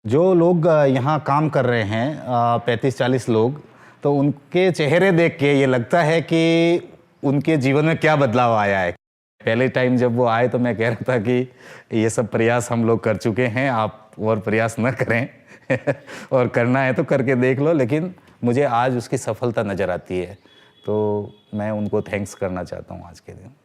जो लोग यहाँ काम कर रहे हैं 35-40 लोग, तो उनके चेहरे देख के ये लगता है कि उनके जीवन में क्या बदलाव आया है। पहले टाइम जब वो आए तो मैं कह रहा था कि ये सब प्रयास हम लोग कर चुके हैं, आप और प्रयास न करें और करना है तो करके देख लो, लेकिन मुझे आज उसकी सफलता नज़र आती है, तो मैं उनको थैंक्स करना चाहता हूँ आज के दिन।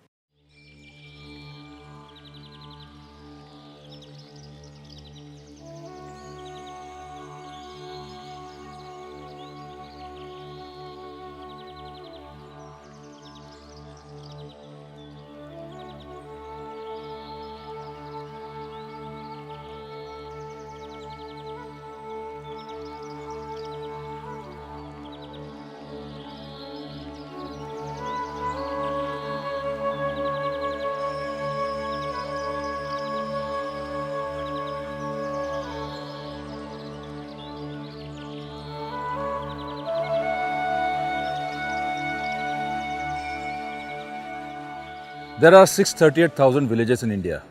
There are 638,000 villages in India.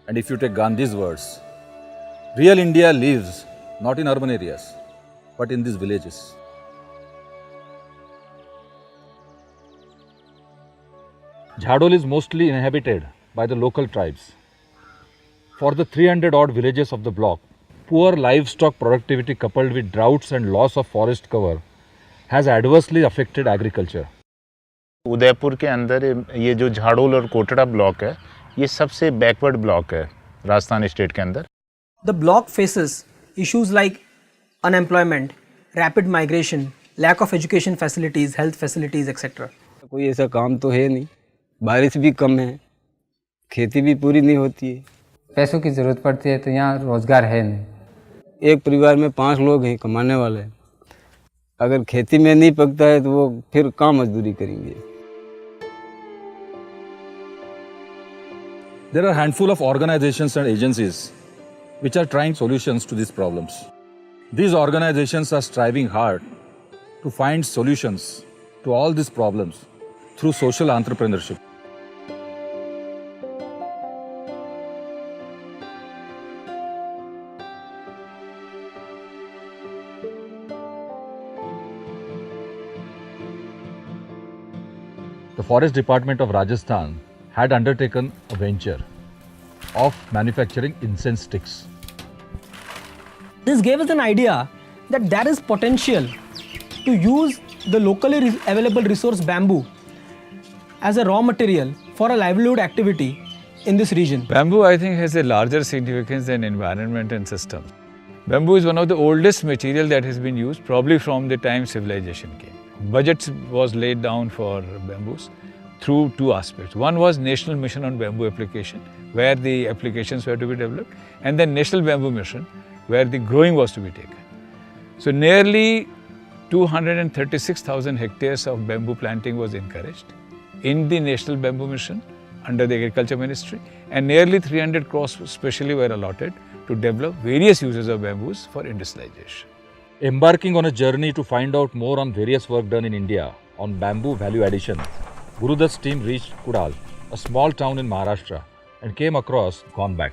And if you take Gandhi's words, real India lives not in urban areas, but in these villages. Jhadol is mostly inhabited by the local tribes. For the 300 odd villages of the block, poor livestock productivity coupled with droughts and loss of forest cover has adversely affected agriculture. Udaipur के अंदर ये जो झाड़ोल और Kotra block है, ये सबसे backward block है Rajasthan state के अंदर। The block faces issues like unemployment, rapid migration, lack of education facilities, health facilities, etc. कोई ऐसा काम तो है नहीं, बारिश भी कम है, खेती भी पूरी नहीं होती है, पैसों की ज़रूरत पड़ती है, तो यहाँ रोज़गार है नहीं। एक परिवार में 5 लोग हैं कमाने वाले, अगर खेती में नहीं पकता है तो वो फिर काम मजदूरी करेंगे। There are a handful of organizations and agencies which are trying solutions to these problems. These organizations are striving hard to find solutions to all these problems through social entrepreneurship. The Forest Department of Rajasthan had undertaken a venture of manufacturing incense sticks. This gave us an idea that there is potential to use the locally available resource bamboo as a raw material for a livelihood activity in this region. Bamboo, I think, has a larger significance than environment and system. Bamboo is one of the oldest material that has been used, probably from the time civilization came. Budgets was laid down for bamboos through 2 aspects. One was National Mission on Bamboo Application, where the applications were to be developed, and then National Bamboo Mission, where the growing was to be taken. So nearly 236,000 hectares of bamboo planting was encouraged in the National Bamboo Mission under the Agriculture Ministry, and nearly 300 crores specially were allotted to develop various uses of bamboos for industrialization. Embarking on a journey to find out more on various work done in India on bamboo value addition, Gurudat's team reached Kudal, a small town in Maharashtra, and came across Gonback.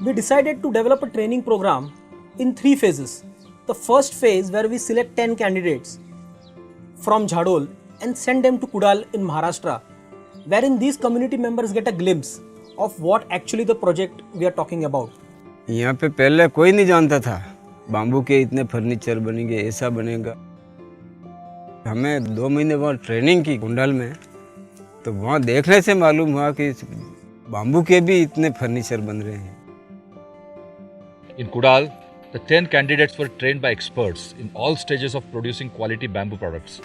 We decided to develop a training program in 3 phases. The first phase, where we select 10 candidates from Jhadol and send them to Kudal in Maharashtra, wherein these community members get a glimpse of what actually the project we are talking about. यहाँ पे पहले कोई नहीं जानता था bamboo के इतने furniture बनेंगे, ऐसा बनेगा। हमें 2 महीने बाद ट्रेनिंग की कुंडल में, तो वहाँ देखने से मालूम हुआ कि बाम्बू के भी इतने फर्नीचर बन रहे हैं। In Kudal, the 10 candidates were trained by experts in all stages of producing quality bamboo products.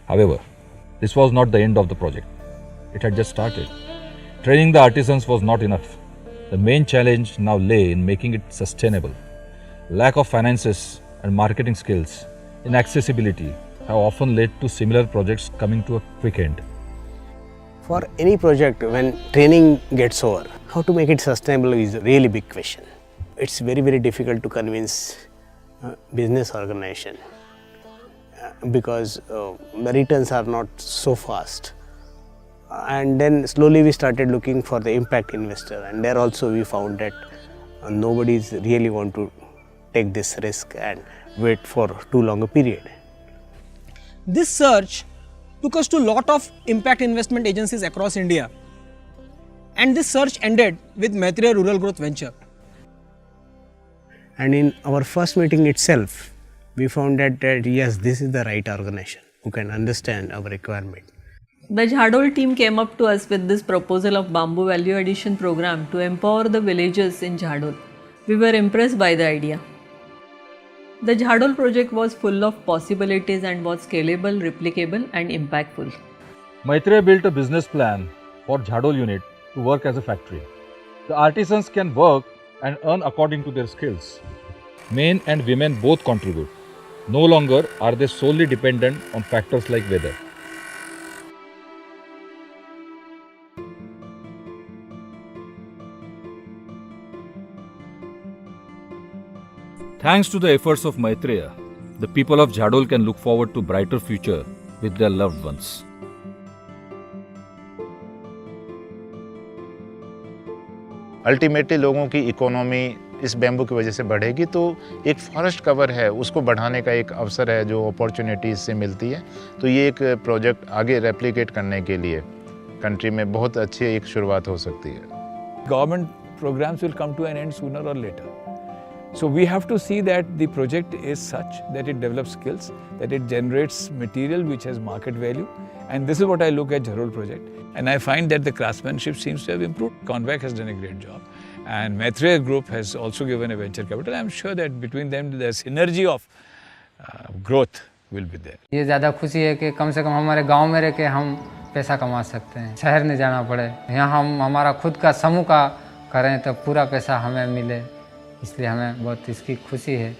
However, this was not the end of the project. It had just started. Training the artisans was not enough. The main challenge now lay in making it sustainable. Lack of finances and marketing skills, inaccessibility have often led to similar projects coming to a quick end. For any project, when training gets over, how to make it sustainable is a really big question. It's very, very difficult to convince business organization because the returns are not so fast. And then slowly we started looking for the impact investor, and there also we found that nobody is really want to take this risk and wait for too long a period. This search took us to a lot of impact investment agencies across India, and this search ended with Maitreya Rural Growth Venture. And in our first meeting itself, we found that yes, this is the right organization who can understand our requirement. The Jhadol team came up to us with this proposal of bamboo value addition program to empower the villagers in Jhadol. We were impressed by the idea. The Jhadol project was full of possibilities and was scalable, replicable and impactful. Maitreya built a business plan for Jhadol unit to work as a factory. The artisans can work and earn according to their skills. Men and women both contribute. No longer are they solely dependent on factors like weather. Thanks to the efforts of Maitreya, the people of Jhadol can look forward to brighter future with their loved ones. Ultimately लोगों की economy इस bamboo की वजह से बढ़ेगी, तो एक forest cover है उसको बढ़ाने का एक अवसर है जो अपॉर्चुनिटी इससे मिलती है। तो ये एक प्रोजेक्ट आगे रेप्लिकेट करने के लिए कंट्री में बहुत अच्छी एक शुरुआत हो सकती है। Government programs will come to an end sooner or later. So we have to see that the project is such that it develops skills, that it generates material which has market value, and this is what I look at Jhadol project. And I find that the craftsmanship seems to have improved. Convac has done a great job, and Maitreya Group has also given a venture capital. I am sure that between them the synergy of growth will be there. ये ज़्यादा खुशी है कि कम से कम हमारे गांव में रह के हम पैसा कमा सकते हैं, शहर नहीं जाना पड़े। यहाँ हम हमारा खुद का समूह का करें तो पूरा पैसा हमें मिले, इसलिए हमें बहुत इसकी खुशी है।